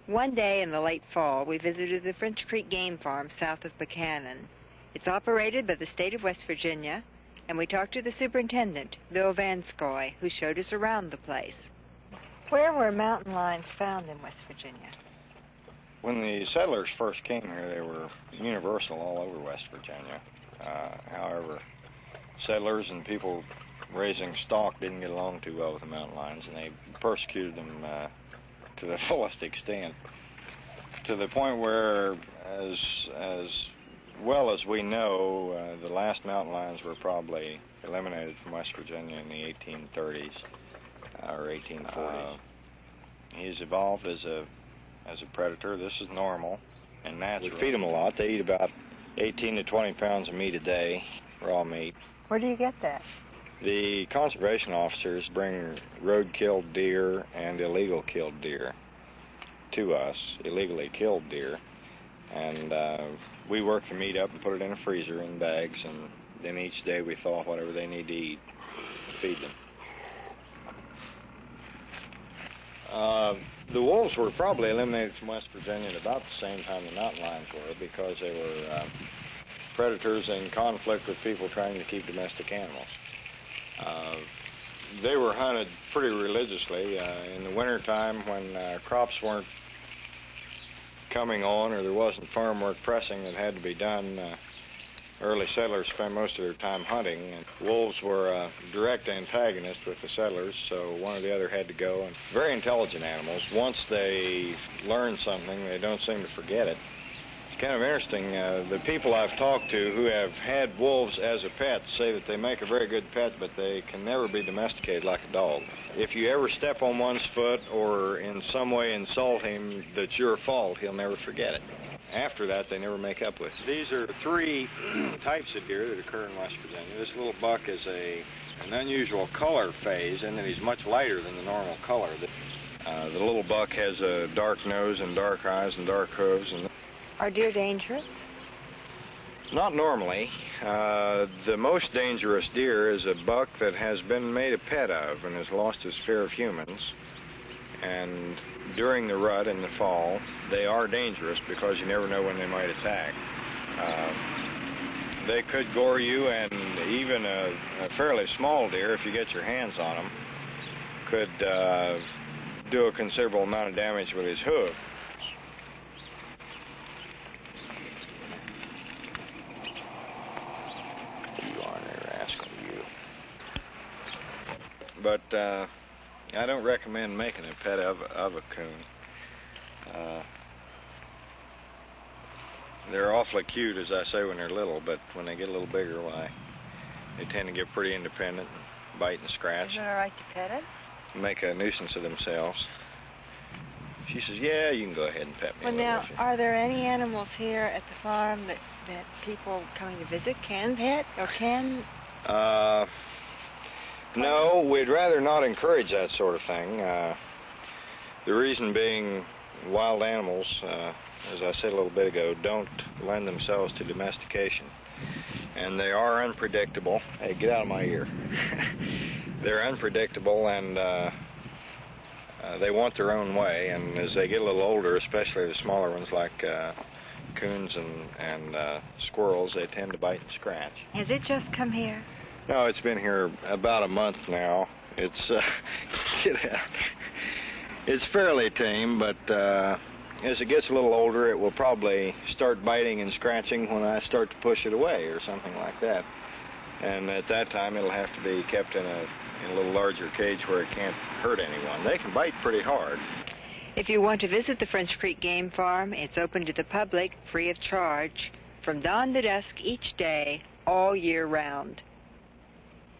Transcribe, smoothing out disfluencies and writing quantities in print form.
One day in the late fall, we visited the French Creek Game Farm south of Buchanan. It's operated by the state of West Virginia, and we talked to the superintendent, Bill Vanscoy, who showed us around the place. Where were mountain lions found in West Virginia? When the settlers first came here, they were universal all over West Virginia. However, settlers and people raising stock didn't get along too well with the mountain lions, and they persecuted them to the fullest extent, to the point where, as well as we know, the last mountain lions were probably eliminated from West Virginia in the 1830s or 1840s. He's evolved as a predator. This is normal and natural. We feed them a lot. They eat about 18 to 20 pounds of meat a day, raw meat. Where do you get that? The conservation officers bring road-killed deer and illegal killed deer to us, illegally killed deer, and we work the meat up and put it in a freezer in bags, and then each day we thaw whatever they need to eat, feed them. The wolves were probably eliminated from West Virginia at about the same time the mountain lions were, because they were predators in conflict with people trying to keep domestic animals. They were hunted pretty religiously in the wintertime when crops weren't coming on or there wasn't farm work pressing that had to be done. Early settlers spent most of their time hunting, and wolves were a direct antagonist with the settlers, so one or the other had to go. And very intelligent animals. Once they learn something, they don't seem to forget it. It's kind of interesting. The people I've talked to who have had wolves as a pet say that they make a very good pet, but they can never be domesticated like a dog. If you ever step on one's foot or in some way insult him that's your fault, he'll never forget it. After that, they never make up with it. These are three types of deer that occur in West Virginia. This little buck is an unusual color phase in that he's much lighter than the normal color. The little buck has a dark nose and dark eyes and dark hooves. Are deer dangerous? Not normally. The most dangerous deer is a buck that has been made a pet of and has lost his fear of humans. And during the rut in the fall, they are dangerous because you never know when they might attack. They could gore you, and even a fairly small deer, if you get your hands on him, could do a considerable amount of damage with his hoof. You are there, rascal, you. But I don't recommend making a pet of a coon. They're awfully cute, as I say, when they're little, but when they get a little bigger, why, they tend to get pretty independent, bite and scratch. Is it all right to pet it? Make a nuisance of themselves. She says, yeah, you can go ahead and pet me. Well, now, are there any animals here at the farm that people coming to visit can pet or can? No, we'd rather not encourage that sort of thing. The reason being, wild animals, as I said a little bit ago, don't lend themselves to domestication. And they are unpredictable. Hey, get out of my ear. They're unpredictable, and they want their own way. And as they get a little older, especially the smaller ones like coons and squirrels, they tend to bite and scratch. Has it just come here? No, it's been here about a month now. It's get out. It's fairly tame, but as it gets a little older, it will probably start biting and scratching when I start to push it away or something like that. And at that time, it'll have to be kept in a little larger cage where it can't hurt anyone. They can bite pretty hard. If you want to visit the French Creek Game Farm, it's open to the public, free of charge, from dawn to dusk each day, all year round.